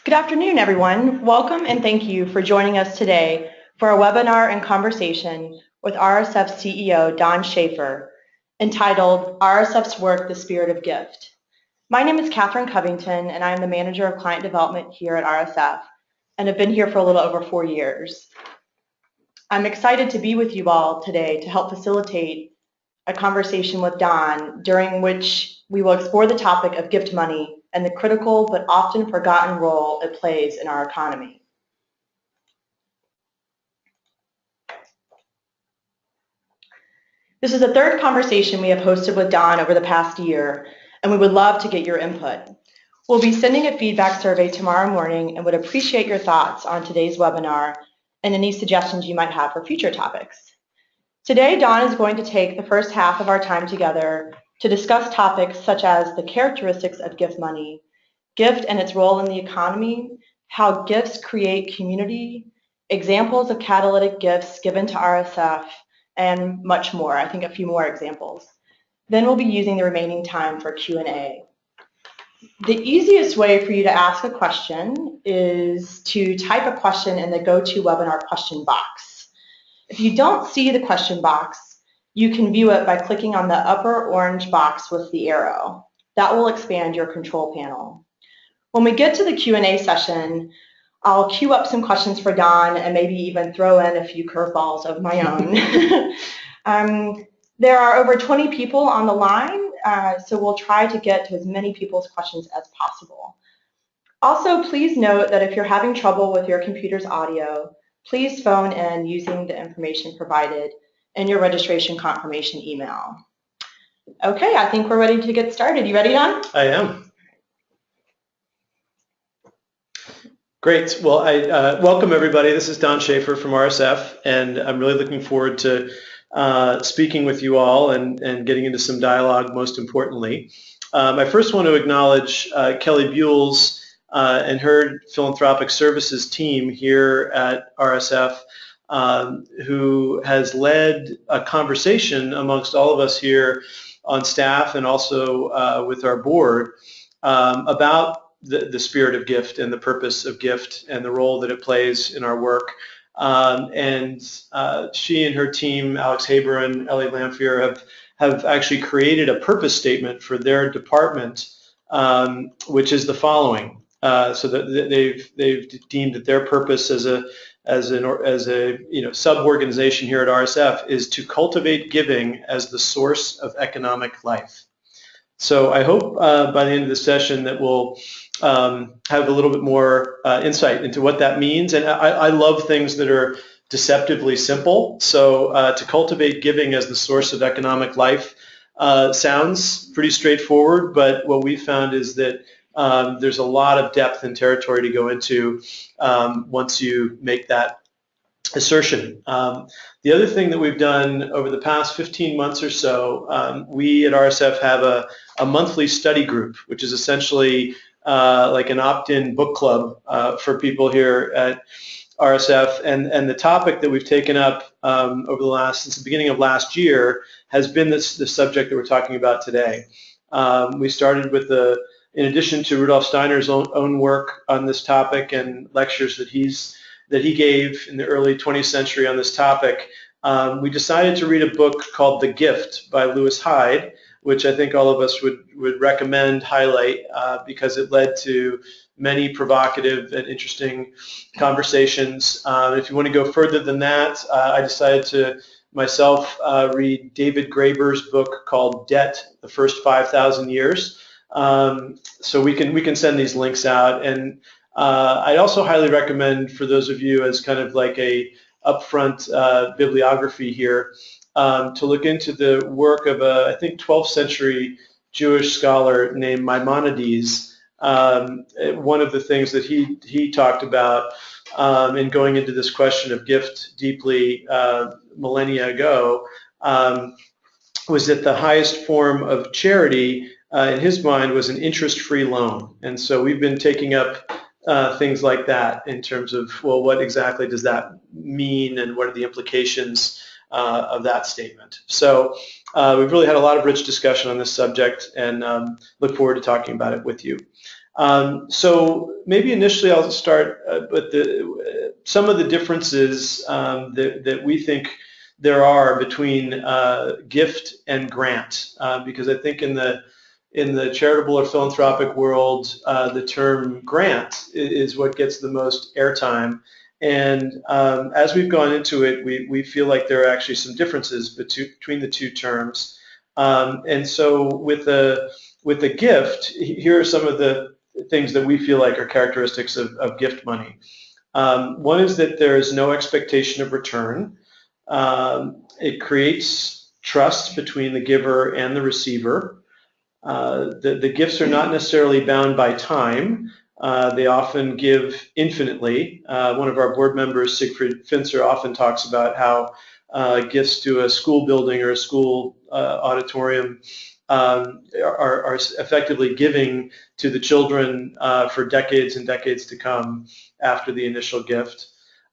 Good afternoon, everyone. Welcome and thank you for joining us today for a webinar and conversation with RSF CEO Don Shaffer, entitled RSF's Work, the Spirit of Gift. My name is Catherine Covington, and I am the Manager of Client Development here at RSF, and have been here for a little over 4 years. I'm excited to be with you all today to help facilitate a conversation with Don, during which we will explore the topic of gift money and the critical but often forgotten role it plays in our economy. This is the third conversation we have hosted with Don over the past year, and we would love to get your input. We'll be sending a feedback survey tomorrow morning and would appreciate your thoughts on today's webinar and any suggestions you might have for future topics. Today, Don is going to take the first half of our time together to discuss topics such as the characteristics of gift money, gift and its role in the economy, how gifts create community, examples of catalytic gifts given to RSF, and much more. I think a few more examples. Then we'll be using the remaining time for Q&A. The easiest way for you to ask a question is to type a question in the GoToWebinar question box. If you don't see the question box, you can view it by clicking on the upper orange box with the arrow. That will expand your control panel. When we get to the Q&A session, I'll queue up some questions for Don and maybe even throw in a few curveballs of my own. There are over 20 people on the line, so we'll try to get to as many people's questions as possible. Also, please note that if you're having trouble with your computer's audio, please phone in using the information provided in your registration confirmation email. Okay, I think we're ready to get started. You ready, Don? I am. Great. Well, I welcome everybody. This is Don Shaffer from RSF, and I'm really looking forward to speaking with you all and getting into some dialogue, most importantly. I first want to acknowledge Kelly Buells and her philanthropic services team here at RSF, who has led a conversation amongst all of us here on staff and also with our board about the spirit of gift and the purpose of gift and the role that it plays in our work. And she and her team, Alex Haber and Ellie Lamphere, have actually created a purpose statement for their department, which is the following. So that they've deemed that their purpose as a sub-organization here at RSF is to cultivate giving as the source of economic life. So I hope by the end of the session that we'll have a little bit more insight into what that means. And I love things that are deceptively simple. So to cultivate giving as the source of economic life sounds pretty straightforward, but what we found is that there's a lot of depth and territory to go into once you make that assertion. The other thing that we've done over the past 15 months or so, we at RSF have a monthly study group, which is essentially like an opt-in book club for people here at RSF. And the topic that we've taken up since the beginning of last year has been the subject that we're talking about today. We started with in addition to Rudolf Steiner's own work on this topic and lectures that he gave in the early 20th century on this topic, we decided to read a book called The Gift by Lewis Hyde, which I think all of us would recommend, highlight, because it led to many provocative and interesting conversations. If you want to go further than that, I decided to myself read David Graeber's book called Debt, The First 5,000 Years. So we can send these links out, and I'd also highly recommend for those of you as kind of like a upfront bibliography here to look into the work of I think 12th century Jewish scholar named Maimonides. One of the things that he talked about in going into this question of gift deeply millennia ago was that the highest form of charity in his mind was an interest-free loan. And so we've been taking up things like that in terms of, well, what exactly does that mean and what are the implications of that statement? So we've really had a lot of rich discussion on this subject and look forward to talking about it with you. So maybe initially I'll start with some of the differences that we think there are between gift and grant, because I think in the charitable or philanthropic world, the term grant is what gets the most airtime. And as we've gone into it, we feel like there are actually some differences between the two terms. And so with a gift, here are some of the things that we feel like are characteristics of gift money. One is that there is no expectation of return. It creates trust between the giver and the receiver. The gifts are not necessarily bound by time. They often give infinitely. One of our board members, Siegfried Finzer, often talks about how gifts to a school building or a school auditorium are effectively giving to the children for decades and decades to come after the initial gift.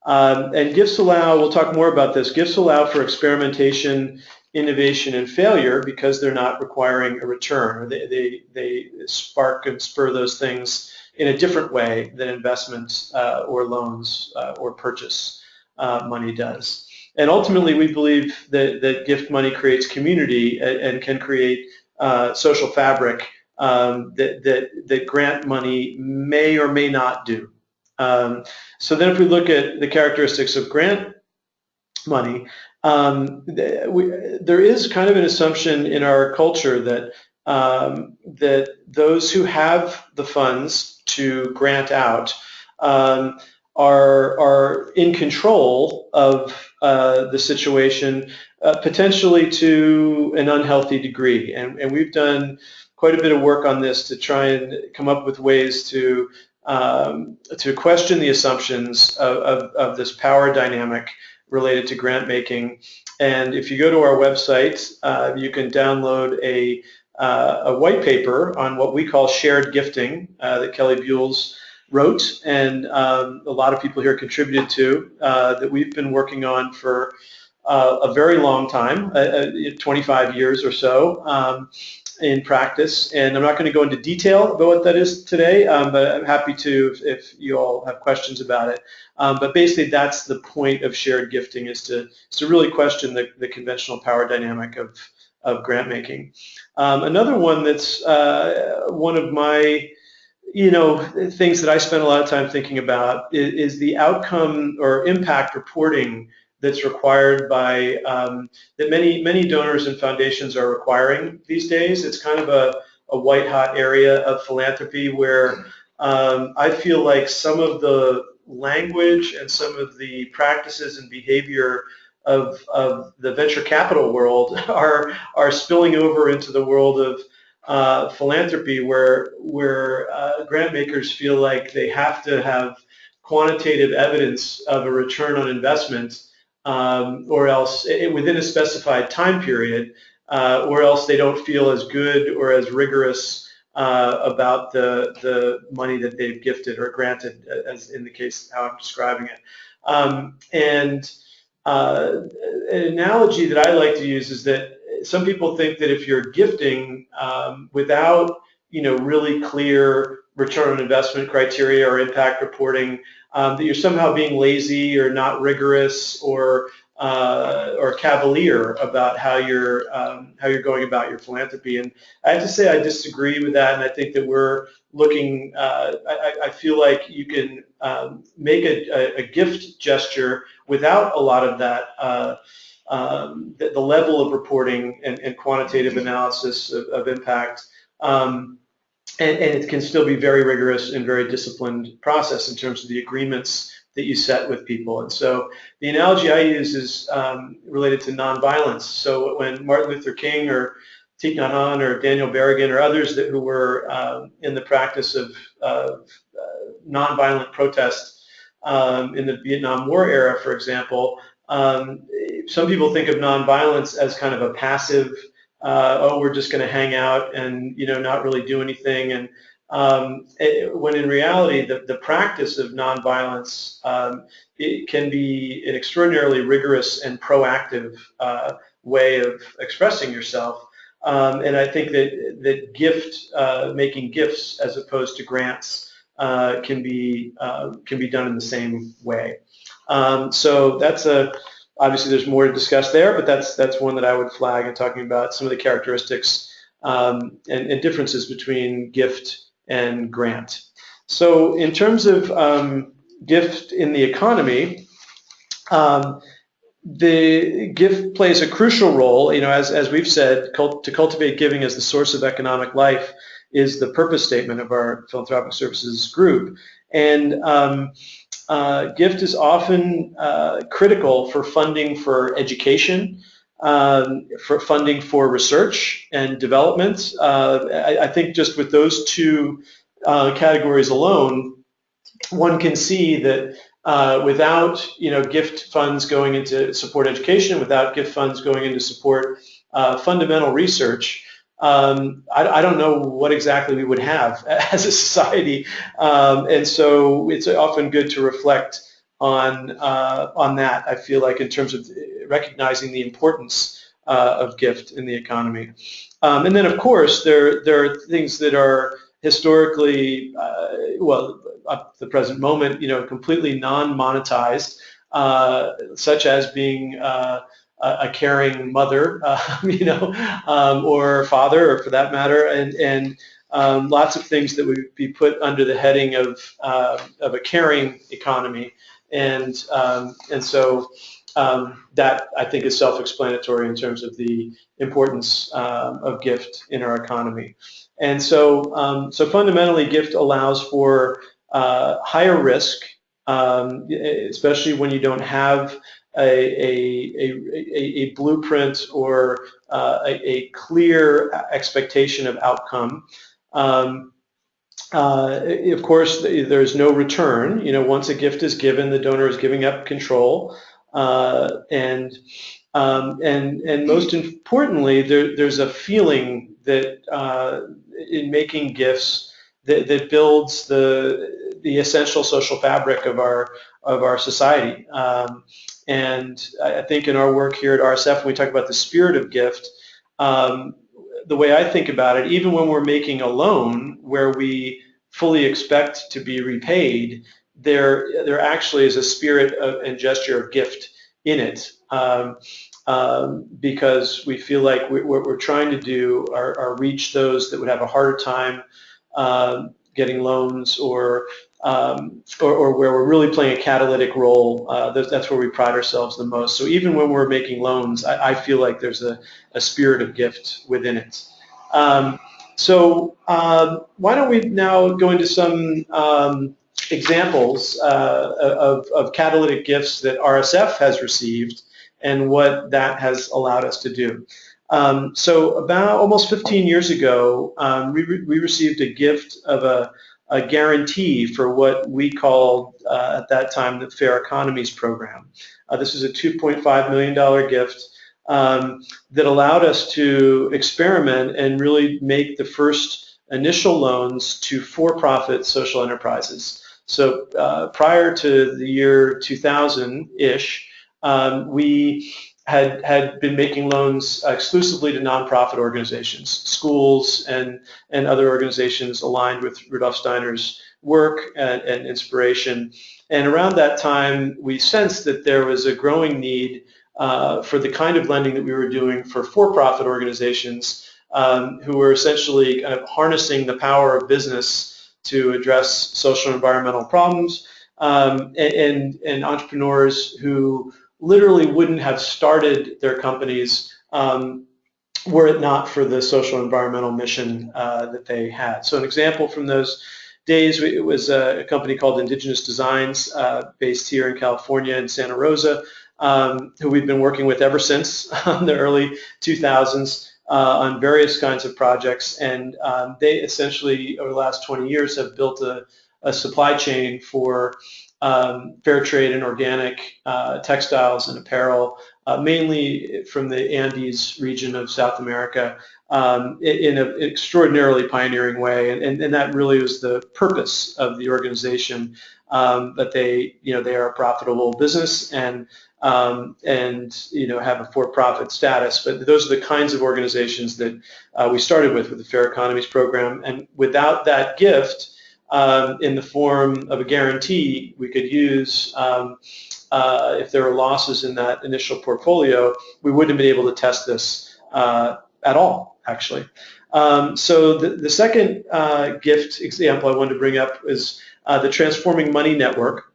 And gifts allow, we'll talk more about this, gifts allow for experimentation, innovation, and failure because they're not requiring a return. They spark and spur those things in a different way than investments or loans or purchase money does. And ultimately, we believe that gift money creates community and can create social fabric that grant money may or may not do. So then if we look at the characteristics of grant money, there is kind of an assumption in our culture that that those who have the funds to grant out are in control of the situation, potentially to an unhealthy degree. And we've done quite a bit of work on this to try and come up with ways to question the assumptions of this power dynamic related to grant making. And if you go to our website, you can download a white paper on what we call shared gifting that Kelly Buells wrote, and a lot of people here contributed to, that we've been working on for a very long time, 25 years or so in practice. And I'm not going to go into detail about what that is today, but I'm happy to if you all have questions about it. But basically that's the point of shared gifting, is to really question the conventional power dynamic of grant making. Another one that's one of my things that I spend a lot of time thinking about is the outcome or impact reporting that's required by that many donors and foundations are requiring these days. It's kind of a white hot area of philanthropy where I feel like some of the language and some of the practices and behavior of the venture capital world are spilling over into the world of philanthropy, where grant makers feel like they have to have quantitative evidence of a return on investment, or else within a specified time period, or else they don't feel as good or as rigorous about the money that they've gifted or granted, as in the case how I'm describing it. And an analogy that I like to use is that some people think that if you're gifting without really clear return on investment criteria or impact reporting, that you're somehow being lazy or not rigorous or cavalier about how you're going about your philanthropy. And I have to say I disagree with that, and I think that we're looking. I feel like you can make a gift gesture without a lot of that. The level of reporting and quantitative analysis of impact, and it can still be very rigorous and very disciplined process in terms of the agreements that you set with people. And so the analogy I use is related to nonviolence. So when Martin Luther King or Thich Nhat Hanh or Daniel Berrigan or others who were in the practice of nonviolent protest in the Vietnam War era, for example, some people think of nonviolence as kind of a passive, we're just going to hang out and not really do anything. And when in reality, the practice of nonviolence it can be an extraordinarily rigorous and proactive way of expressing yourself. And I think that making gifts as opposed to grants can be done in the same way. So that's obviously there's more to discuss there, but that's one that I would flag in talking about some of the characteristics and differences between gift and grant. So in terms of gift in the economy, the gift plays a crucial role, as we've said, to cultivate giving as the source of economic life is the purpose statement of our philanthropic services group. And gift is often critical for funding for education, for funding for research and development. I think just with those two categories alone, one can see that without gift funds going into support education, without gift funds going into support fundamental research, I don't know what exactly we would have as a society, and so it's often good to reflect on that. I feel like in terms of recognizing the importance of gift in the economy, and then of course there are things that are historically, up to the present moment, completely non-monetized, such as being a caring mother, or father, or for that matter, and lots of things that would be put under the heading of a caring economy, and so that I think is self-explanatory in terms of the importance of gift in our economy. And so fundamentally, gift allows for higher risk, especially when you don't have a blueprint or a clear expectation of outcome. Of course, there's no return. Once a gift is given, the donor is giving up control, and most importantly, there's a feeling that in making gifts that builds the essential social fabric of our society. And I think in our work here at RSF, when we talk about the spirit of gift, the way I think about it, even when we're making a loan where we fully expect to be repaid, there actually is a spirit and gesture of gift in it, because we feel like what we're trying to do are reach those that would have a harder time getting loans, or where we're really playing a catalytic role. That's where we pride ourselves the most. So even when we're making loans, I feel like there's a spirit of gift within it. So why don't we now go into some examples of catalytic gifts that RSF has received and what that has allowed us to do. So about almost 15 years ago, we received a gift of a guarantee for what we called at that time the Fair Economies Program. This is a $2.5 million gift that allowed us to experiment and really make the first initial loans to for-profit social enterprises. So prior to the year 2000-ish, we had been making loans exclusively to nonprofit organizations, schools and other organizations aligned with Rudolf Steiner's work and inspiration. And around that time, we sensed that there was a growing need for the kind of lending that we were doing for-profit organizations who were essentially kind of harnessing the power of business to address social and environmental problems, and entrepreneurs who literally wouldn't have started their companies were it not for the social and environmental mission that they had. So an example from those days, it was a company called Indigenous Designs based here in California in Santa Rosa, who we've been working with ever since the early 2000s on various kinds of projects. And they essentially, over the last 20 years, have built a supply chain for fair trade and organic textiles and apparel, mainly from the Andes region of South America, in an extraordinarily pioneering way. And that really was the purpose of the organization, that they are a profitable business, and and have a for-profit status. But those are the kinds of organizations that we started with the Fair Economies program. And without that gift, in the form of a guarantee we could use if there were losses in that initial portfolio, we wouldn't have been able to test this at all, actually. So the second gift example I wanted to bring up is the Transforming Money Network.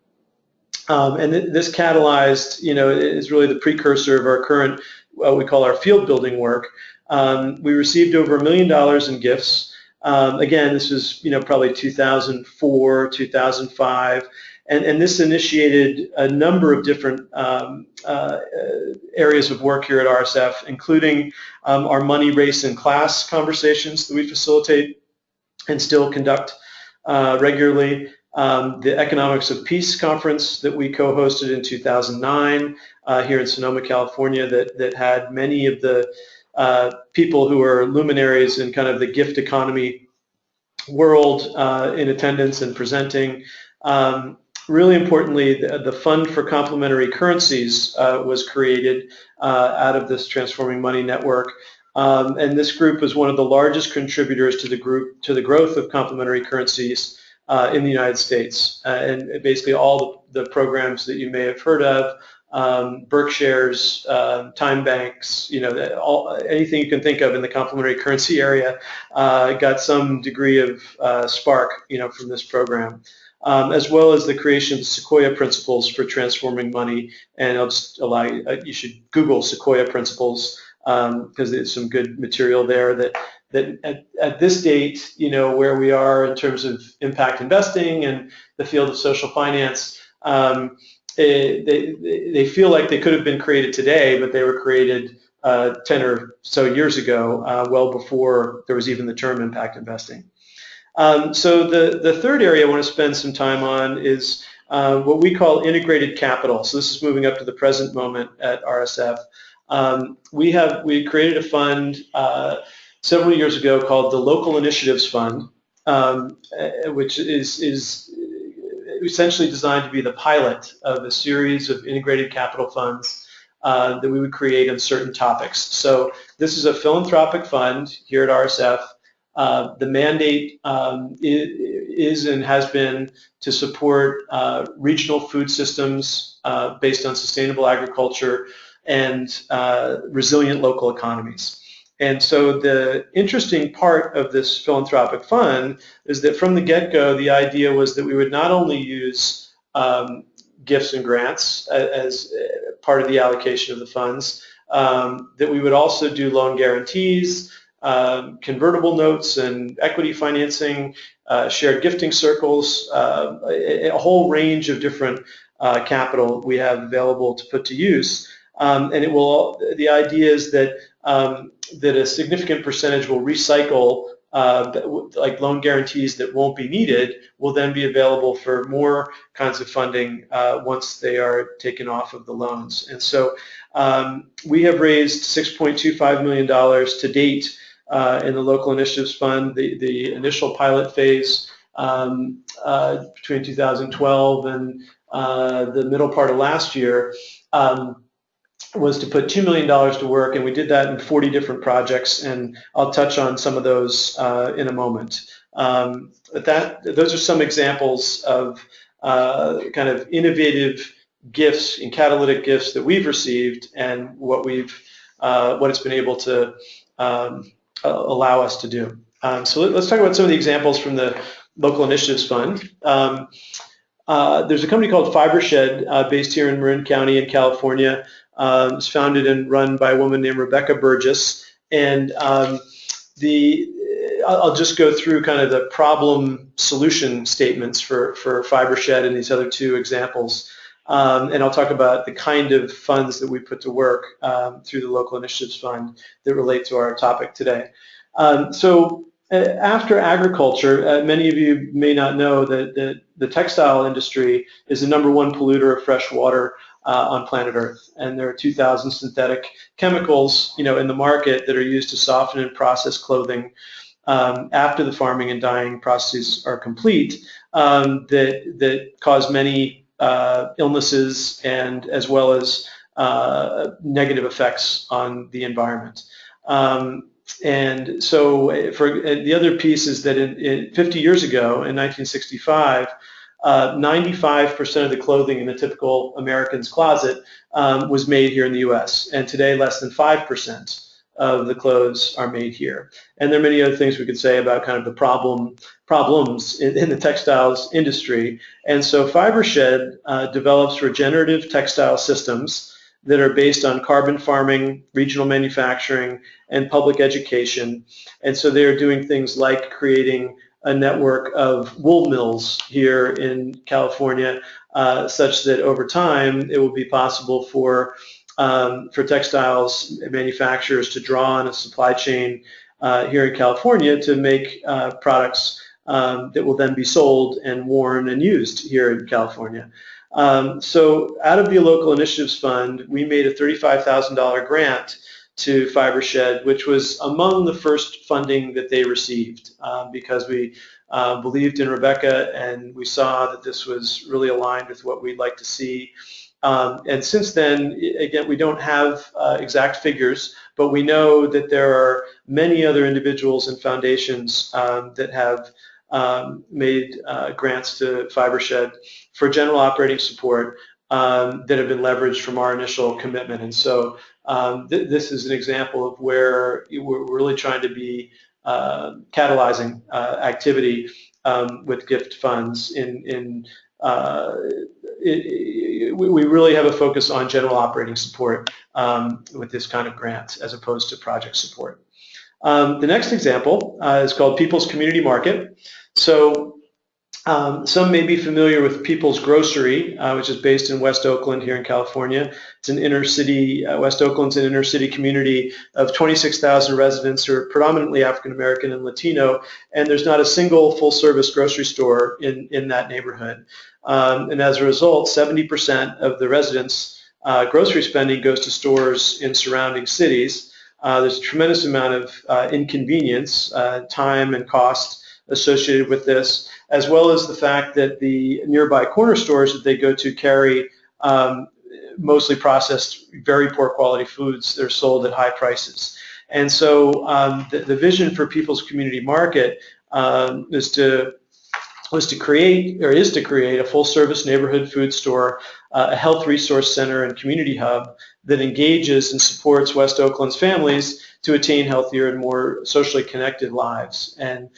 And this catalyzed, is really the precursor of our current, what we call our field building work. We received over $1 million in gifts. Again, this was, probably 2004, 2005. And this initiated a number of different areas of work here at RSF, including our money, race, and class conversations that we facilitate and still conduct regularly. The Economics of Peace conference that we co-hosted in 2009 here in Sonoma, California, that had many of the people who are luminaries in kind of the gift economy world in attendance and presenting. Really importantly, the Fund for Complementary Currencies was created out of this Transforming Money Network. And this group was one of the largest contributors to the growth of complementary currencies in the United States. And basically all the programs that you may have heard of, Berkshire's, time banks, anything you can think of in the complementary currency area got some degree of spark, from this program. As well as the creation of the Sequoia Principles for Transforming Money. And I'll just allow you, you should Google Sequoia Principles because there's some good material there that at this date, where we are in terms of impact investing and the field of social finance, they feel like they could have been created today, but they were created 10 or so years ago, well before there was even the term impact investing. So the third area I want to spend some time on is what we call integrated capital. So this is moving up to the present moment at RSF. We created a fund several years ago called the Local Initiatives Fund, which is essentially designed to be the pilot of a series of integrated capital funds that we would create on certain topics. So this is a philanthropic fund here at RSF. The mandate is and has been to support regional food systems based on sustainable agriculture and resilient local economies. And so the interesting part of this philanthropic fund is that from the get-go, the idea was that we would not only use gifts and grants as part of the allocation of the funds, that we would also do loan guarantees, convertible notes and equity financing, shared gifting circles, a whole range of different capital we have available to put to use. And the idea is that that a significant percentage will recycle, like loan guarantees that won't be needed, will then be available for more kinds of funding once they are taken off of the loans. And so we have raised $6.25 million to date in the Local Initiatives Fund. The initial pilot phase between 2012 and the middle part of last year was to put $2 million to work, and we did that in 40 different projects, and I'll touch on some of those in a moment. But those are some examples of kind of innovative gifts and catalytic gifts that we've received and what it's been able to allow us to do. So let's talk about some of the examples from the Local Initiatives Fund. There's a company called Fibershed based here in Marin County in California. It's founded and run by a woman named Rebecca Burgess. And I'll just go through kind of the problem solution statements for Fibershed and these other two examples. And I'll talk about the kind of funds that we put to work through the Local Initiatives Fund that relate to our topic today. So after agriculture, many of you may not know that the textile industry is the #1 polluter of fresh water on planet Earth. And there are 2,000 synthetic chemicals, in the market that are used to soften and process clothing after the farming and dyeing processes are complete that cause many illnesses and as well as negative effects on the environment. And so for the other piece is that in 50 years ago, in 1965, 95% of the clothing in the typical American's closet was made here in the U.S. And today, less than 5% of the clothes are made here. And there are many other things we could say about kind of the problems in the textiles industry. And so FiberShed develops regenerative textile systems that are based on carbon farming, regional manufacturing, and public education. And so they are doing things like creating a network of wool mills here in California, such that over time it will be possible for textiles manufacturers to draw on a supply chain here in California to make products that will then be sold and worn and used here in California. So out of the Local Initiatives Fund, we made a $35,000 grant to FiberShed, which was among the first funding that they received because we believed in Rebecca and we saw that this was really aligned with what we'd like to see. And since then, again, we don't have exact figures, but we know that there are many other individuals and foundations that have made grants to FiberShed for general operating support that have been leveraged from our initial commitment. And so this is an example of where we're really trying to be catalyzing activity with gift funds. We really have a focus on general operating support with this kind of grant as opposed to project support. The next example is called People's Community Market. So some may be familiar with People's Grocery, which is based in West Oakland here in California. It's an inner city, West Oakland's an inner city community of 26,000 residents who are predominantly African American and Latino, and there's not a single full service grocery store in that neighborhood. And as a result, 70% of the residents' grocery spending goes to stores in surrounding cities. There's a tremendous amount of inconvenience, time and cost associated with this, as well as the fact that the nearby corner stores that they go to carry mostly processed, very poor quality foods that are sold at high prices. And so the vision for People's Community Market is to create a full-service neighborhood food store, a health resource center and community hub that engages and supports West Oakland's families to attain healthier and more socially connected lives. And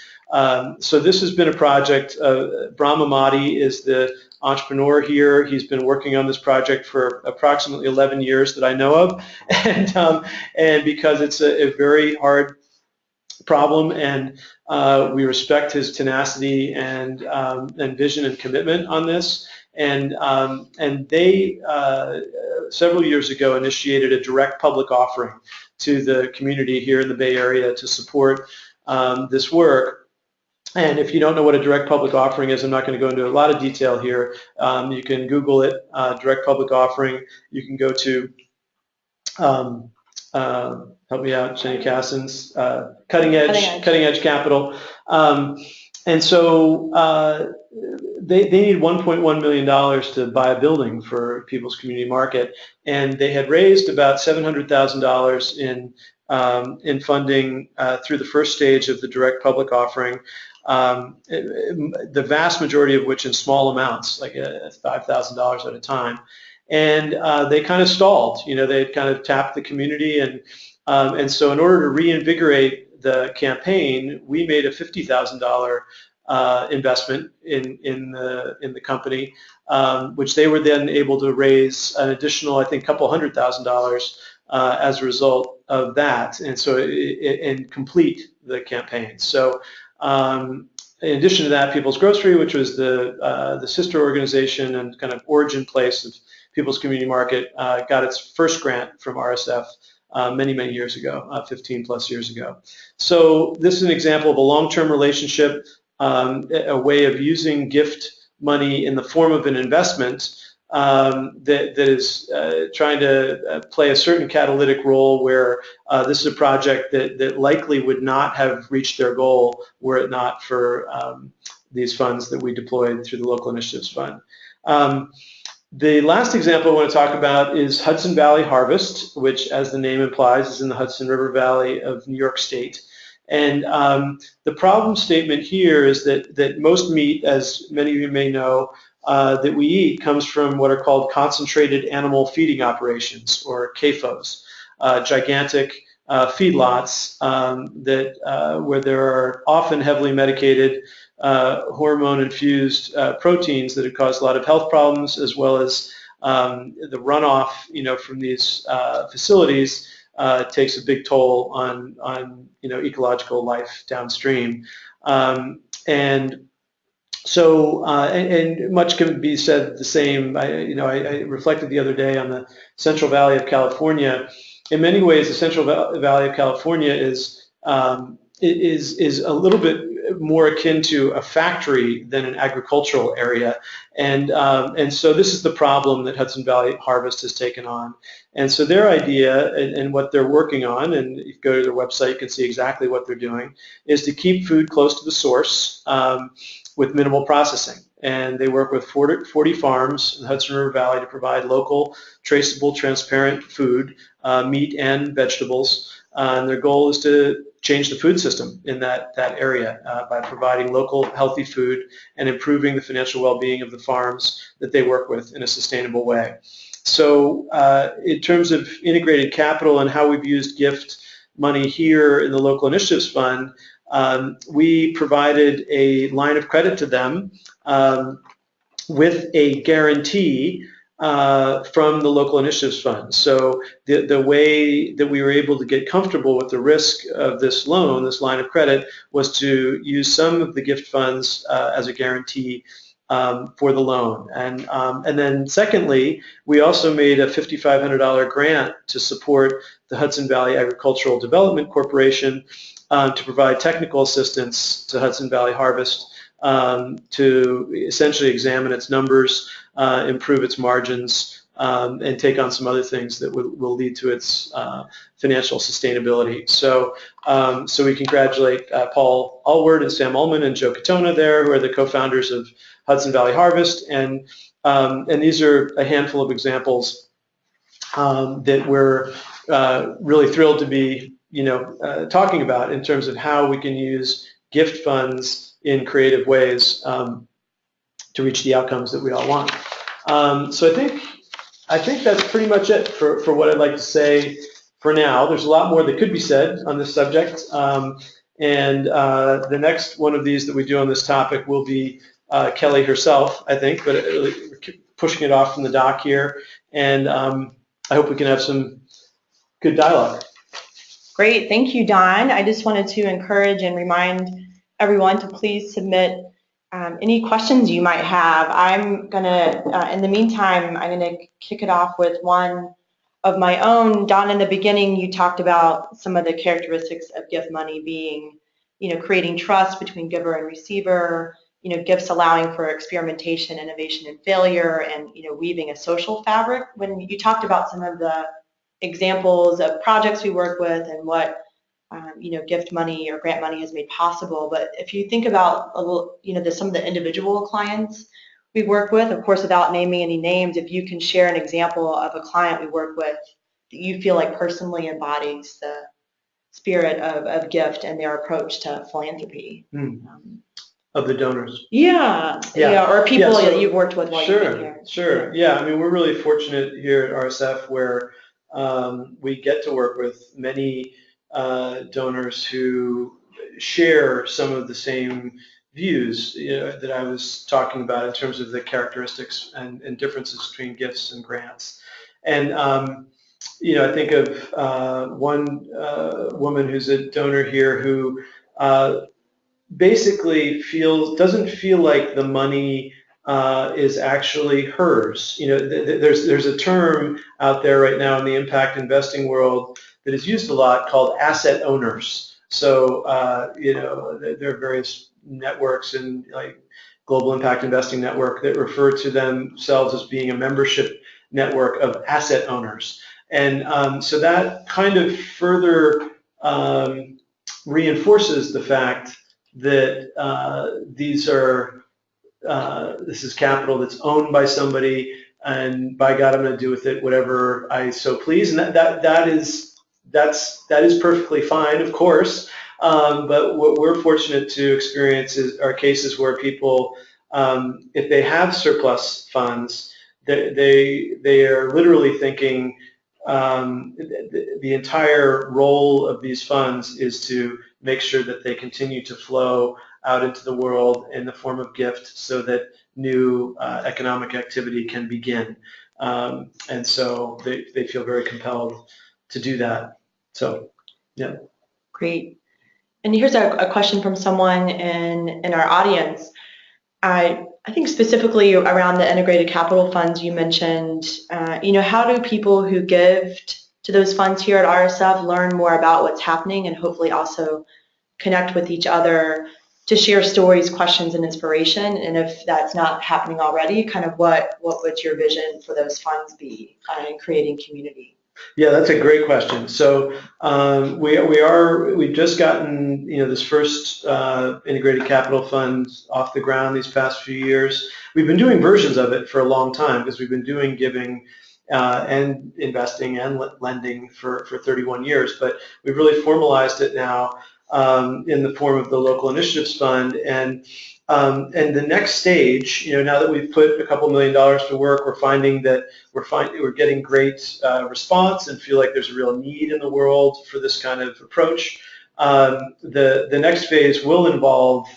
so this has been a project. Brahma Mahdi is the entrepreneur here. He's been working on this project for approximately 11 years that I know of, and because it's a very hard problem, and we respect his tenacity and vision and commitment on this. And they several years ago initiated a direct public offering to the community here in the Bay Area to support this work. And if you don't know what a direct public offering is, I'm not going to go into a lot of detail here. You can Google it, direct public offering. You can go to help me out, Jenny Cassins, Cutting Edge Capital. And so they needed $1.1 million to buy a building for People's Community Market, and they had raised about $700,000 in funding through the first stage of the direct public offering. The vast majority of which in small amounts, like $5,000 at a time. And they kind of stalled. You know, they had kind of tapped the community, and so in order to reinvigorate the campaign, we made a $50,000 investment in the company, which they were then able to raise an additional, I think, couple $100,000 as a result of that, and so and complete the campaign. So. In addition to that, People's Grocery, which was the sister organization and kind of origin place of People's Community Market, got its first grant from RSF many, many years ago, 15 plus years ago. So this is an example of a long-term relationship, a way of using gift money in the form of an investment that is trying to play a certain catalytic role where this is a project that likely would not have reached their goal were it not for these funds that we deployed through the Local Initiatives Fund. The last example I want to talk about is Hudson Valley Harvest, which, as the name implies, is in the Hudson River Valley of New York State. And the problem statement here is that most meat, as many of you may know, that we eat comes from what are called concentrated animal feeding operations, or CAFOs, gigantic feedlots where there are often heavily medicated hormone-infused proteins that have caused a lot of health problems, as well as the runoff, from these facilities takes a big toll on ecological life downstream. And so, and much can be said the same. I reflected the other day on the Central Valley of California. In many ways, the Central Valley of California is a little bit more akin to a factory than an agricultural area, and so this is the problem that Hudson Valley Harvest has taken on. And so their idea and what they're working on, and if you go to their website, you can see exactly what they're doing, is to keep food close to the source with minimal processing. And they work with 40 farms in the Hudson River Valley to provide local, traceable, transparent food, meat and vegetables. And their goal is to change the food system in that area by providing local, healthy food and improving the financial well-being of the farms that they work with in a sustainable way. So in terms of integrated capital and how we've used gift money here in the Local Initiatives Fund, we provided a line of credit to them with a guarantee from the Local Initiatives Fund. So the way that we were able to get comfortable with the risk of this loan, this line of credit, was to use some of the gift funds as a guarantee for the loan. And then secondly, we also made a $5,500 grant to support the Hudson Valley Agricultural Development Corporation to provide technical assistance to Hudson Valley Harvest to essentially examine its numbers, improve its margins, and take on some other things that will lead to its financial sustainability. So we congratulate Paul Allward and Sam Ullman and Joe Katona there, who are the co-founders of Hudson Valley Harvest, and these are a handful of examples that we're really thrilled to be talking about in terms of how we can use gift funds in creative ways to reach the outcomes that we all want. So I think that's pretty much it for what I'd like to say for now. There's a lot more that could be said on this subject, and the next one of these that we do on this topic will be Kelly herself, I think, but we're pushing it off from the dock here, and I hope we can have some good dialogue. Great, thank you, Don. I just wanted to encourage and remind everyone to please submit any questions you might have. I'm gonna, in the meantime, I'm gonna kick it off with one of my own. Don, in the beginning, you talked about some of the characteristics of gift money being, creating trust between giver and receiver, gifts allowing for experimentation, innovation, and failure, and, weaving a social fabric. When you talked about some of the examples of projects we work with and what gift money or grant money has made possible. But if you think about some of the individual clients we work with, of course, without naming any names, if you can share an example of a client we work with that you feel like personally embodies the spirit of gift and their approach to philanthropy. Of the donors. Yeah, or people that you've worked with while you've been here. Sure. Yeah, I mean, we're really fortunate here at RSF where we get to work with many donors who share some of the same views that I was talking about in terms of the characteristics and differences between gifts and grants. And I think of one woman who's a donor here who basically doesn't feel like the money is actually hers. There's a term out there right now in the impact investing world that is used a lot called asset owners. So there are various networks and like Global Impact Investing Network that refer to themselves as being a membership network of asset owners. And so that kind of further reinforces the fact that this is capital that's owned by somebody, and by God, I'm going to do with it whatever I so please, and that is perfectly fine, of course. But what we're fortunate to experience are cases where people, if they have surplus funds, they are literally thinking the entire role of these funds is to make sure that they continue to flow out into the world in the form of gift so that new economic activity can begin. And so they feel very compelled to do that. So, yeah. Great. And here's a question from someone in our audience. I think specifically around the integrated capital funds you mentioned, how do people who give to those funds here at RSF learn more about what's happening and hopefully also connect with each other to share stories, questions, and inspiration? And if that's not happening already, kind of what would your vision for those funds be in creating community? Yeah, that's a great question. So we've just gotten this first integrated capital fund off the ground these past few years. We've been doing versions of it for a long time because we've been doing giving and investing and lending for 31 years, but we've really formalized it now in the form of the Local Initiatives Fund. And the next stage, now that we've put a couple $1 million to work, we're finding that we're getting great response and feel like there's a real need in the world for this kind of approach. The next phase will involve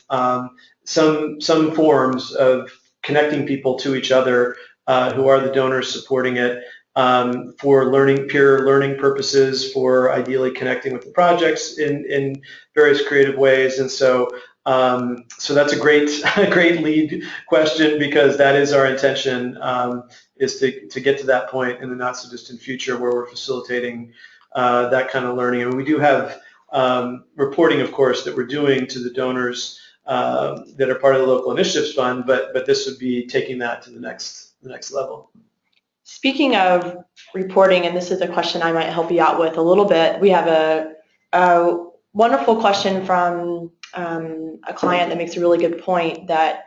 some forms of connecting people to each other who are the donors supporting it, for peer learning purposes, for ideally connecting with the projects in various creative ways. And so that's a great lead question, because that is our intention, is to get to that point in the not so distant future where we're facilitating that kind of learning. And we do have reporting, of course, that we're doing to the donors that are part of the Local Initiatives Fund, but this would be taking that to the next level. Speaking of reporting, and this is a question I might help you out with a little bit, we have a wonderful question from a client that makes a really good point that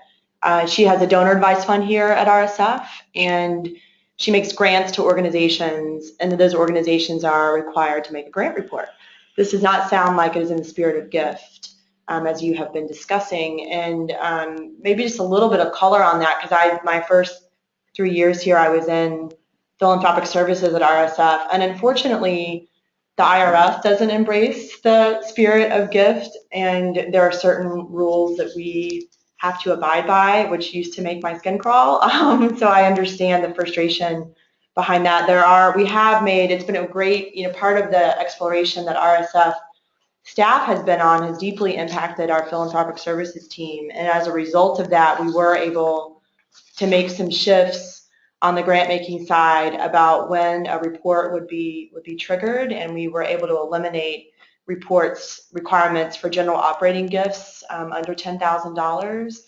she has a donor advice fund here at RSF, and she makes grants to organizations, and those organizations are required to make a grant report. This does not sound like it is in the spirit of gift, as you have been discussing, and maybe just a little bit of color on that, because my first 3 years here I was in philanthropic services at RSF, and unfortunately the IRS doesn't embrace the spirit of gift, and there are certain rules that we have to abide by, which used to make my skin crawl. So I understand the frustration behind that. It's been a great, part of the exploration that RSF staff has been on has deeply impacted our philanthropic services team, and as a result of that, we were able to make some shifts on the grant making side about when a report would be triggered, and we were able to eliminate requirements for general operating gifts under $10,000.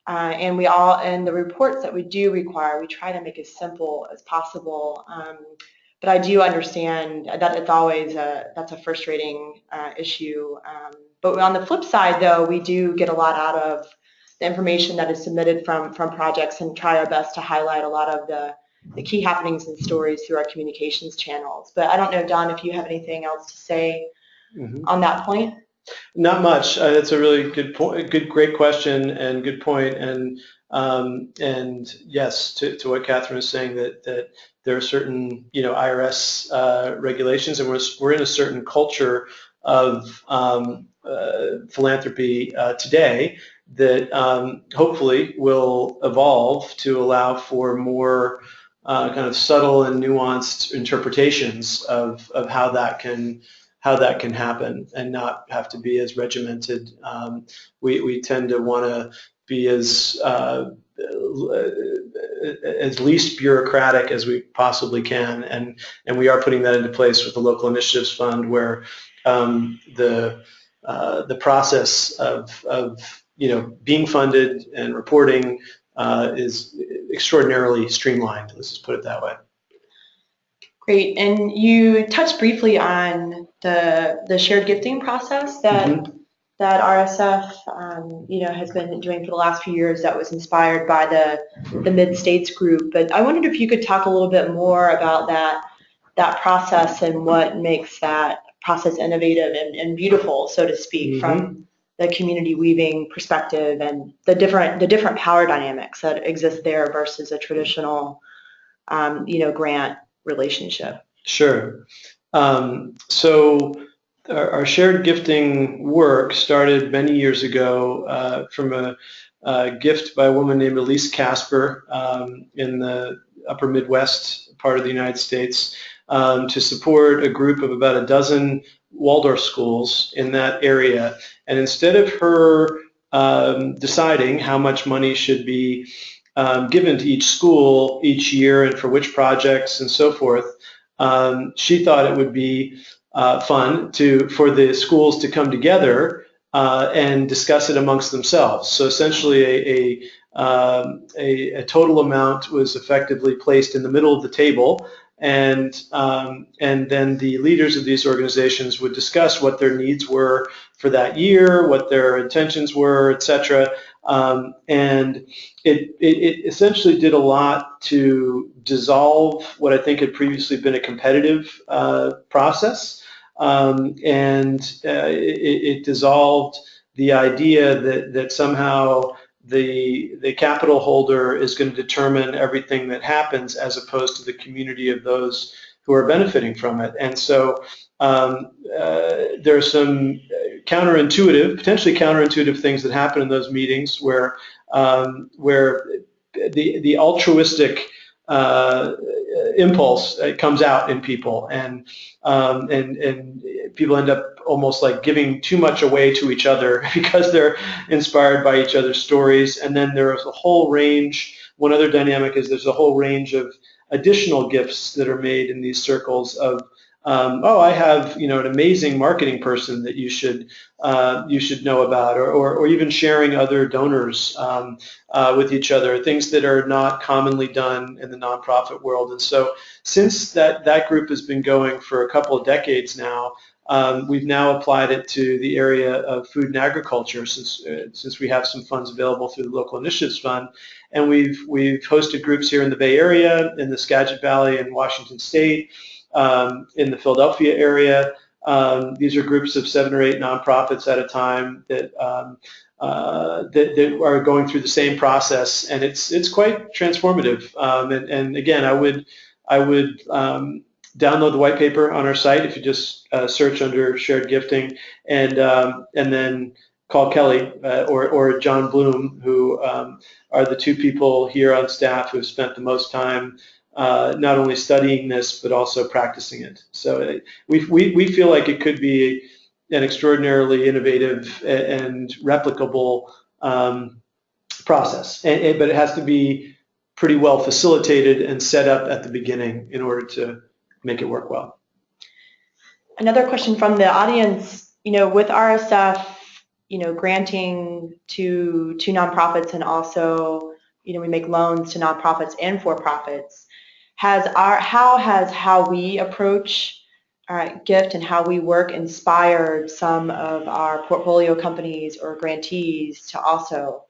And the reports that we do require, we try to make as simple as possible. But I do understand that it's always that's a frustrating issue. But on the flip side, though, we do get a lot out of the information that is submitted from projects, and try our best to highlight a lot of the key happenings and stories through our communications channels. But I don't know, Don, if you have anything else to say on that point. Not much. That's a really good point. Great question and good point. And yes, to what Catherine is saying, that there are certain IRS regulations, and we're in a certain culture of philanthropy today that hopefully will evolve to allow for more kind of subtle and nuanced interpretations of how that can happen and not have to be as regimented. We tend to want to be as least bureaucratic as we possibly can, and we are putting that into place with the Local Initiatives Fund, where the process of being funded and reporting is extraordinarily streamlined. Let's just put it that way. Great. And you touched briefly on the shared gifting process that that RSF, has been doing for the last few years that was inspired by the Mid-States group. But I wondered if you could talk a little bit more about that process and what makes that process innovative and beautiful, so to speak, from the community weaving perspective and the different power dynamics that exist there versus a traditional, grant relationship. Sure. So our shared gifting work started many years ago from a gift by a woman named Elise Casper in the upper Midwest part of the United States to support a group of about a dozen Waldorf schools in that area. And instead of her deciding how much money should be given to each school each year and for which projects and so forth, she thought it would be fun for the schools to come together and discuss it amongst themselves. So essentially a total amount was effectively placed in the middle of the table, and then the leaders of these organizations would discuss what their needs were for that year, what their intentions were, etc. And it essentially did a lot to dissolve what I think had previously been a competitive process. It dissolved the idea that somehow the capital holder is going to determine everything that happens as opposed to the community of those who are benefiting from it. And so there are some potentially counterintuitive things that happen in those meetings where the altruistic impulse comes out in people, and people end up almost like giving too much away to each other because they're inspired by each other's stories. And then there's a whole range. One other dynamic is there's a whole range of additional gifts that are made in these circles of I have an amazing marketing person that you should know about, or even sharing other donors with each other, things that are not commonly done in the nonprofit world. And so since that group has been going for a couple of decades now, we've now applied it to the area of food and agriculture since we have some funds available through the Local Initiatives Fund. And we've hosted groups here in the Bay Area, in the Skagit Valley in Washington State, in the Philadelphia area. These are groups of 7 or 8 nonprofits at a time that are going through the same process, and it's quite transformative. And again, I would download the white paper on our site if you just search under shared gifting, and then call Kelly or John Bloom, who are the 2 people here on staff who have spent the most time not only studying this but also practicing it. So we feel like it could be an extraordinarily innovative and replicable process, but it has to be pretty well facilitated and set up at the beginning in order to make it work well. Another question from the audience, with RSF, granting to nonprofits, and also, we make loans to nonprofits and for-profits. How we approach gift and how we work inspired some of our portfolio companies or grantees to also,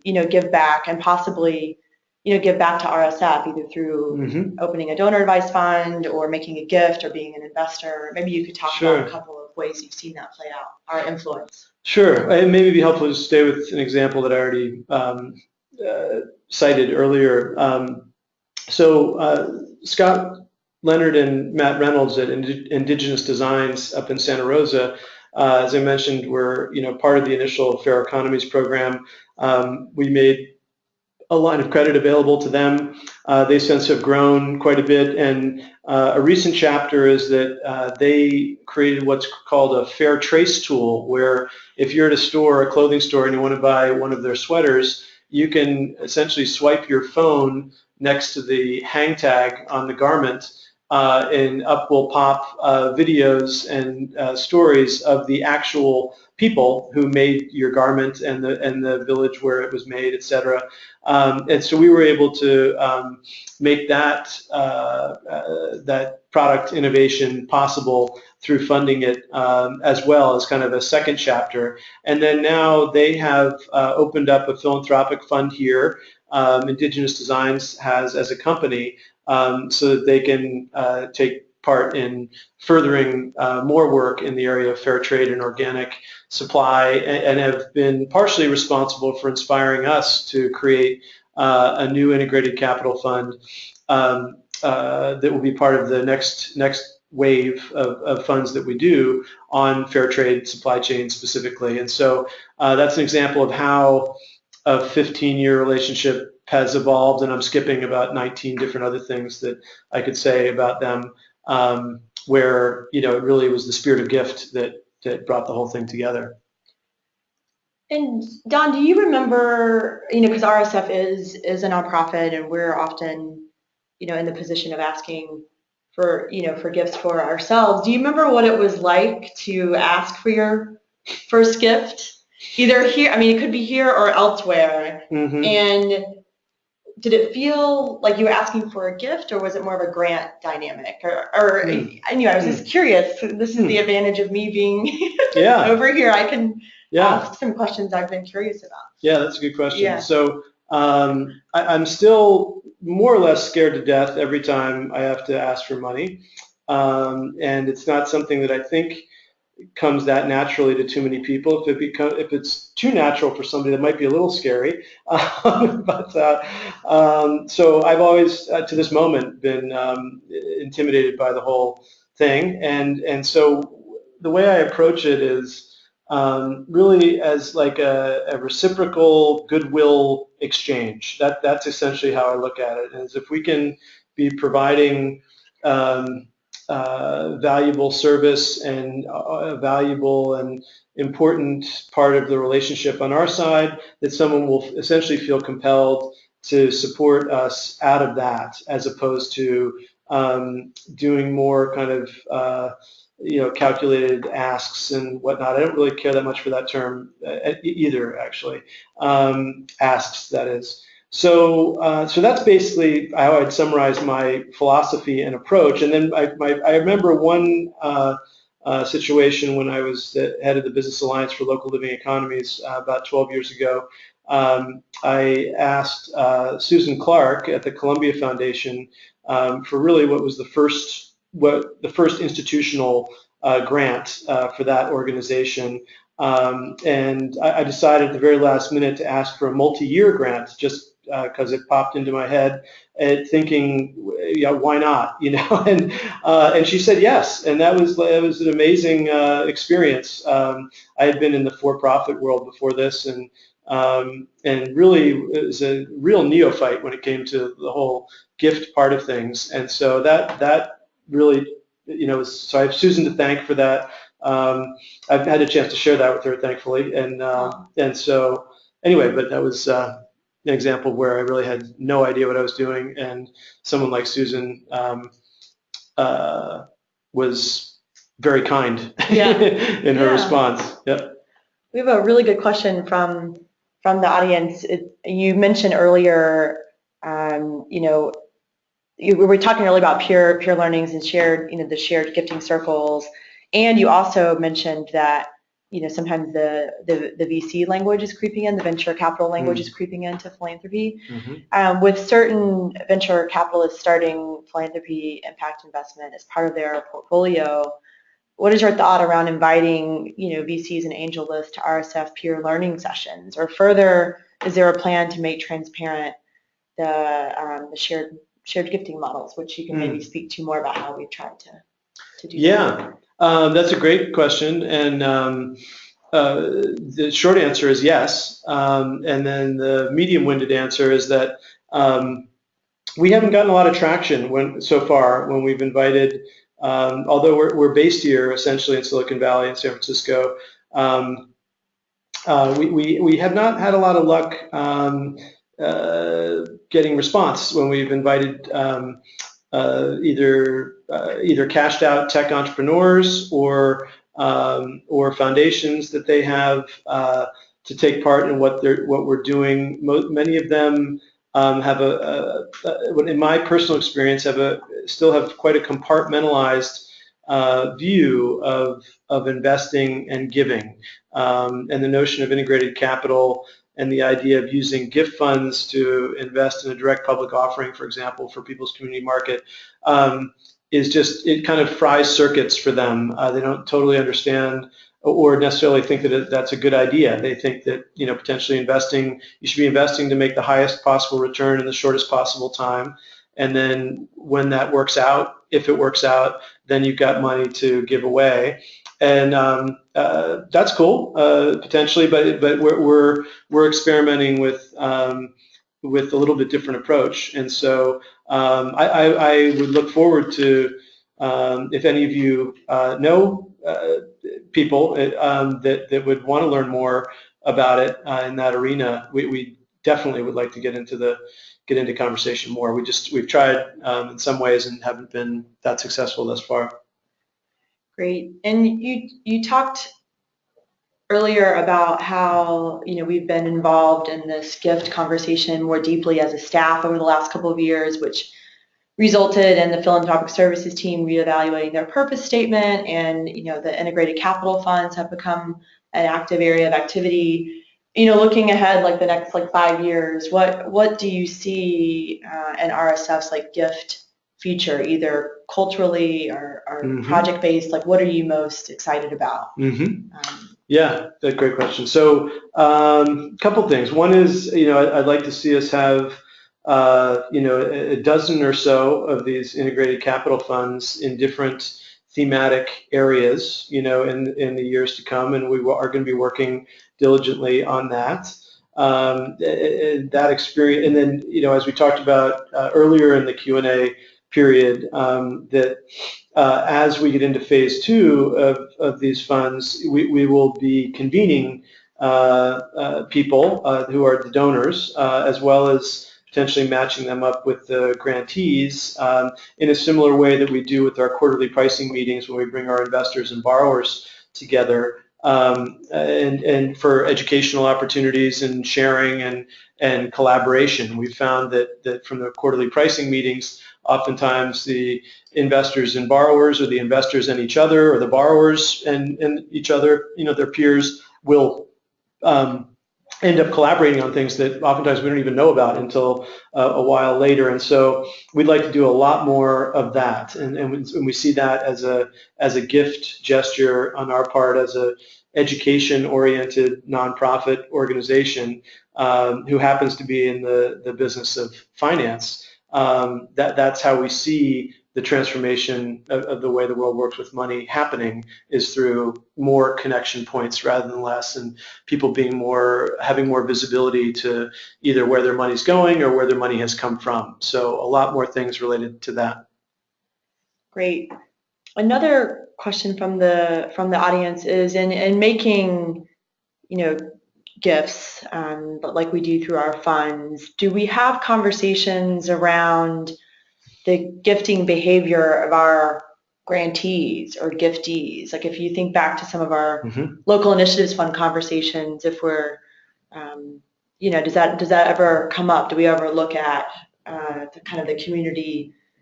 give back, and possibly, give back to RSF either through opening a donor advised fund or making a gift or being an investor. Maybe you could talk about a couple of ways you've seen that play out, our influence. Sure. It may be helpful to stay with an example that I already cited earlier. So Scott Leonard and Matt Reynolds at Indigenous Designs up in Santa Rosa, as I mentioned, were part of the initial Fair Economies program. We made a line of credit available to them. They since have grown quite a bit, and a recent chapter is that they created what's called a Fair Trace tool, where if you're at a clothing store, and you want to buy one of their sweaters, you can essentially swipe your phone next to the hang tag on the garment and up will pop videos and stories of the actual people who made your garment and the village where it was made, etc. And so we were able to make that that product innovation possible through funding it as well as kind of a second chapter. And then now they have opened up a philanthropic fund here. Indigenous Designs has as a company so that they can take part in furthering more work in the area of fair trade and organic supply, and have been partially responsible for inspiring us to create a new integrated capital fund that will be part of the next wave of funds that we do on fair trade supply chain specifically. And so that's an example of how a 15-year relationship has evolved, and I'm skipping about 19 different other things that I could say about them, where it really was the spirit of gift that brought the whole thing together. And Don, do you remember, because RSF is a nonprofit, and we're often, in the position of asking for gifts for ourselves. Do you remember what it was like to ask for your first gift? Either here, it could be here or elsewhere. Mm-hmm. And did it feel like you were asking for a gift, or was it more of a grant dynamic? Or I was just curious. This is the advantage of me being over here. I can ask some questions I've been curious about. Yeah, that's a good question. Yeah. So I'm still more or less scared to death every time I have to ask for money. And it's not something that I think comes that naturally to too many people. If it's too natural for somebody, that might be a little scary. So I've always, to this moment, been intimidated by the whole thing. And so the way I approach it is really as like a reciprocal goodwill exchange. That's essentially how I look at it. Is if we can be providing valuable service and a valuable and important part of the relationship on our side, that someone will essentially feel compelled to support us out of that, as opposed to doing more kind of calculated asks and whatnot. I don't really care that much for that term either, actually. Asks, that is. So that's basically how I'd summarize my philosophy and approach. And then I remember one situation when I was the head of the Business Alliance for Local Living Economies about 12 years ago. I asked Susan Clark at the Columbia Foundation for really what was the first institutional grant for that organization. And I decided at the very last minute to ask for a multi-year grant, just because it popped into my head, thinking, why not? And she said yes, and it was an amazing experience. I had been in the for-profit world before this, and really was a real neophyte when it came to the whole gift part of things. And so that really, so I have Susan to thank for that. I've had a chance to share that with her, thankfully, and so anyway, but that was an example where I really had no idea what I was doing, and someone like Susan was very kind in her response. Yep. We have a really good question from the audience. You mentioned earlier, we were talking earlier about peer learnings and shared, the shared gifting circles, and you also mentioned that sometimes the VC language is creeping in, the venture capital language is creeping into philanthropy. Mm-hmm. With certain venture capitalists starting philanthropy impact investment as part of their portfolio, what is your thought around inviting VCs and AngelList to RSF peer learning sessions? Or further, is there a plan to make transparent the shared gifting models, which you can maybe speak to more about how we've tried to do that? That's a great question, and the short answer is yes, and then the medium-winded answer is that we haven't gotten a lot of traction so far when we've invited, although we're based here essentially in Silicon Valley in San Francisco, we have not had a lot of luck getting response when we've invited either cashed out tech entrepreneurs or foundations that they have to take part in what we're doing. Many of them have in my personal experience, still have quite a compartmentalized view of investing and giving, and the notion of integrated capital and the idea of using gift funds to invest in a direct public offering, for example, for people's community market, it kind of fries circuits for them. They don't totally understand or necessarily think that that's a good idea. They think that potentially you should be investing to make the highest possible return in the shortest possible time, and then when that works out, if it works out, then you've got money to give away. And that's cool, potentially, but we're experimenting with a little bit different approach. And so I would look forward to, if any of you know people that would want to learn more about it in that arena, we definitely would like to get into conversation more. We've tried in some ways and haven't been that successful thus far. Great. And you talked earlier about how we've been involved in this gift conversation more deeply as a staff over the last couple of years, which resulted in the philanthropic services team reevaluating their purpose statement, and the integrated capital funds have become an active area of activity. Looking ahead, like the next 5 years, what do you see in RSF's gift feature, either culturally or project-based? What are you most excited about? Yeah, that's a great question. So a couple things. One is, I'd like to see us have a dozen or so of these integrated capital funds in different thematic areas, in the years to come, and we are going to be working diligently on that. That experience, and then, as we talked about earlier in the Q&A period, that as we get into phase 2 of these funds, we will be convening people who are the donors, as well as potentially matching them up with the grantees in a similar way that we do with our quarterly pricing meetings when we bring our investors and borrowers together, and for educational opportunities and sharing and collaboration. We've found that from the quarterly pricing meetings, oftentimes the investors and borrowers, or the investors and each other, or the borrowers and each other, their peers, will end up collaborating on things that oftentimes we don't even know about until a while later. And so we'd like to do a lot more of that, and we see that as a gift gesture on our part, as a education-oriented nonprofit organization who happens to be in the business of finance. That's how we see the transformation of the way the world works with money happening, is through more connection points rather than less, and people having more visibility to either where their money's going or where their money has come from. So a lot more things related to that. Great. Another question from the audience is, in making gifts, but like we do through our funds, do we have conversations around the gifting behavior of our grantees or giftees? If you think back to some of our local initiatives fund conversations, if we're, does that ever come up? Do we ever look at the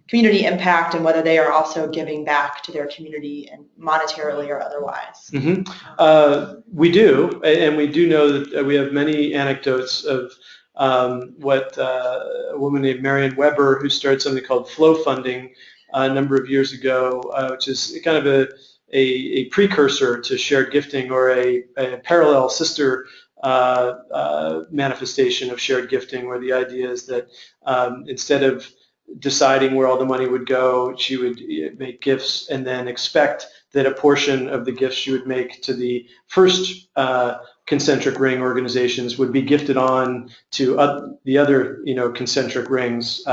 community impact, and whether they are also giving back to their community, and monetarily or otherwise? We do, and we do know that we have many anecdotes of what a woman named Marion Weber, who started something called Flow Funding a number of years ago, which is kind of a precursor to shared gifting, or a parallel sister manifestation of shared gifting, where the idea is that instead of deciding where all the money would go, she would make gifts and then expect that a portion of the gifts she would make to the first concentric ring organizations would be gifted on to the other, concentric rings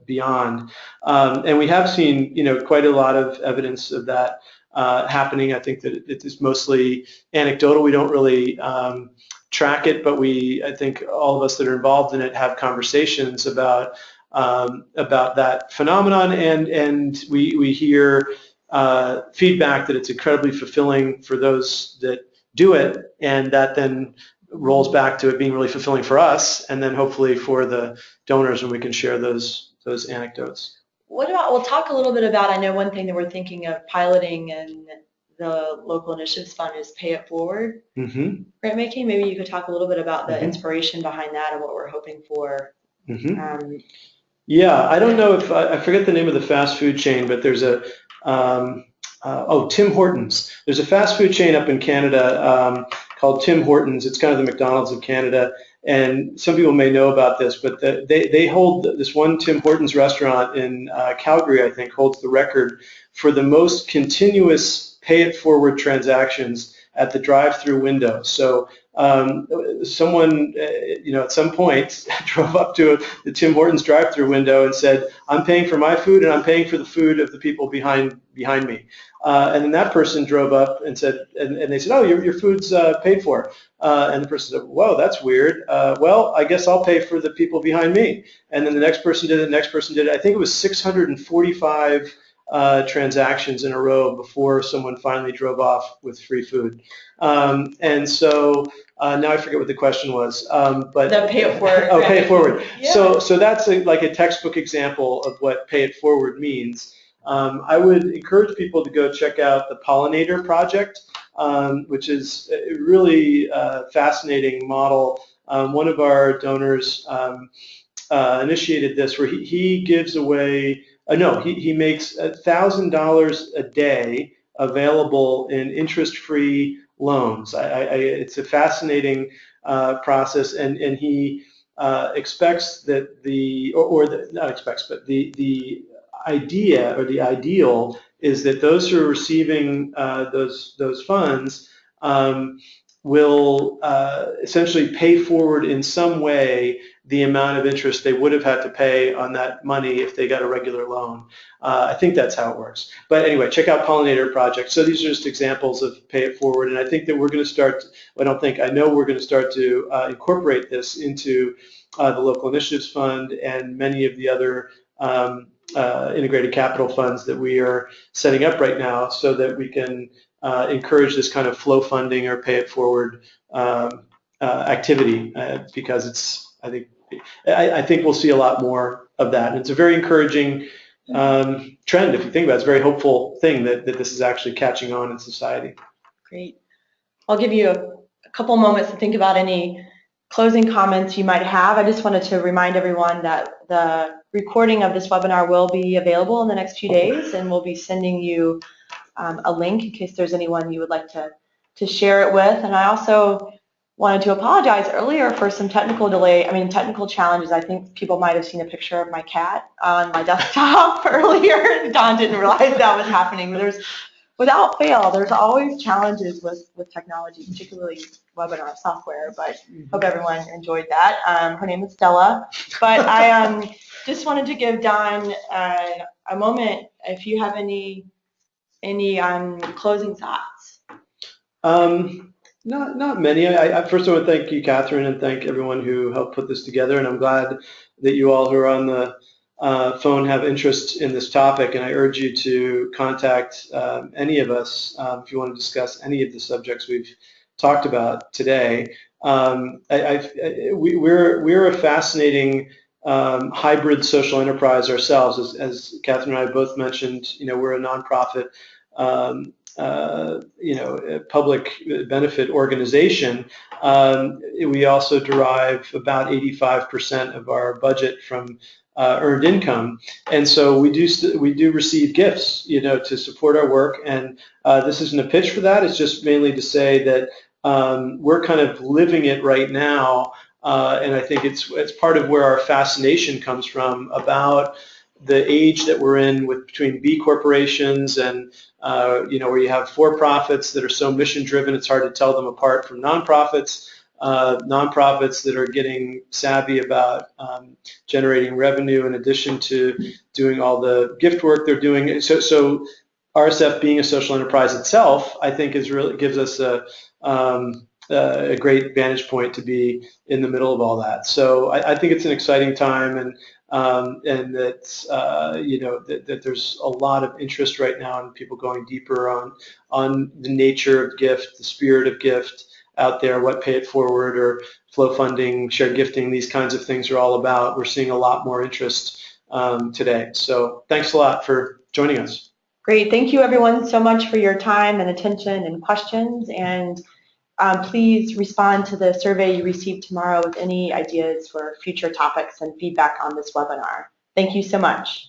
beyond. And we have seen, quite a lot of evidence of that happening. I think that it is mostly anecdotal. We don't really track it, but I think all of us that are involved in it have conversations about about that phenomenon, and we hear feedback that it's incredibly fulfilling for those that do it, and that then rolls back to it being really fulfilling for us, and then hopefully for the donors when we can share those anecdotes. What about, we'll talk a little bit about, I know one thing that we're thinking of piloting in the local initiatives fund is pay it forward grant making. Maybe you could talk a little bit about the inspiration behind that and what we're hoping for. Yeah, I don't know if, I forget the name of the fast food chain, but there's a, Tim Hortons. There's a fast food chain up in Canada called Tim Hortons. It's kind of the McDonald's of Canada. And some people may know about this, but they hold this one Tim Hortons restaurant in Calgary, I think, holds the record for the most continuous pay-it-forward transactions at the drive-through window. So someone, at some point drove up to the Tim Hortons drive-through window and said, "I'm paying for my food and I'm paying for the food of the people behind me." And then that person drove up and said, and they said, "Oh, your food's paid for." And the person said, "Whoa, that's weird. Well, I guess I'll pay for the people behind me." And then the next person did it, the next person did it. I think it was 645 transactions in a row before someone finally drove off with free food. And so now I forget what the question was. But the pay it forward. Oh, pay it forward. Yeah. So that's like a textbook example of what pay it forward means. I would encourage people to go check out the Pollinator Project, which is a really fascinating model. One of our donors initiated this where he gives away, he makes $1,000 a day available in interest-free loans. It's a fascinating process, and he expects that the idea or the ideal is that those who are receiving those funds will essentially pay forward in some way the amount of interest they would have had to pay on that money if they got a regular loan. I think that's how it works. But anyway, check out Pollinator Project. So these are just examples of pay it forward, and I think that we're going to start, I know we're going to start to incorporate this into the Local Initiatives Fund and many of the other integrated capital funds that we are setting up right now, so that we can encourage this kind of flow funding or pay it forward activity, because I think we'll see a lot more of that. And it's a very encouraging trend, if you think about it. It's a very hopeful thing that this is actually catching on in society. Great. I'll give you a couple moments to think about any closing comments you might have. I just wanted to remind everyone that the recording of this webinar will be available in the next few days, and we'll be sending you a link in case there's anyone you would like to share it with. And I also wanted to apologize earlier for some technical challenges. I think people might have seen a picture of my cat on my desktop earlier. Don didn't realize that was happening. But without fail, there's always challenges with technology, particularly webinar software, but hope everyone enjoyed that. Her name is Stella. But I just wanted to give Don a moment if you have any closing thoughts. Not many. I first I want to thank you, Catherine, and thank everyone who helped put this together. And I'm glad that you all who are on the phone have interest in this topic. And I urge you to contact any of us if you want to discuss any of the subjects we've talked about today. We're a fascinating hybrid social enterprise ourselves, as Catherine and I both mentioned. We're a nonprofit. Public benefit organization. We also derive about 85% of our budget from earned income, and so we do receive gifts, to support our work. And this isn't a pitch for that. It's just mainly to say that we're kind of living it right now, and I think it's part of where our fascination comes from about the age that we're in, between B corporations and where you have for-profits that are so mission-driven it's hard to tell them apart from nonprofits that are getting savvy about generating revenue in addition to doing all the gift work they're doing. So RSF being a social enterprise itself, I think, gives us a great vantage point to be in the middle of all that. So I think it's an exciting time, and that that there's a lot of interest right now in people going deeper on the nature of gift, the spirit of gift out there, what Pay It Forward or flow funding, shared gifting, these kinds of things are all about. We're seeing a lot more interest today. So thanks a lot for joining us. Great. Thank you, everyone, so much for your time and attention and questions. And please respond to the survey you receive tomorrow with any ideas for future topics and feedback on this webinar. Thank you so much.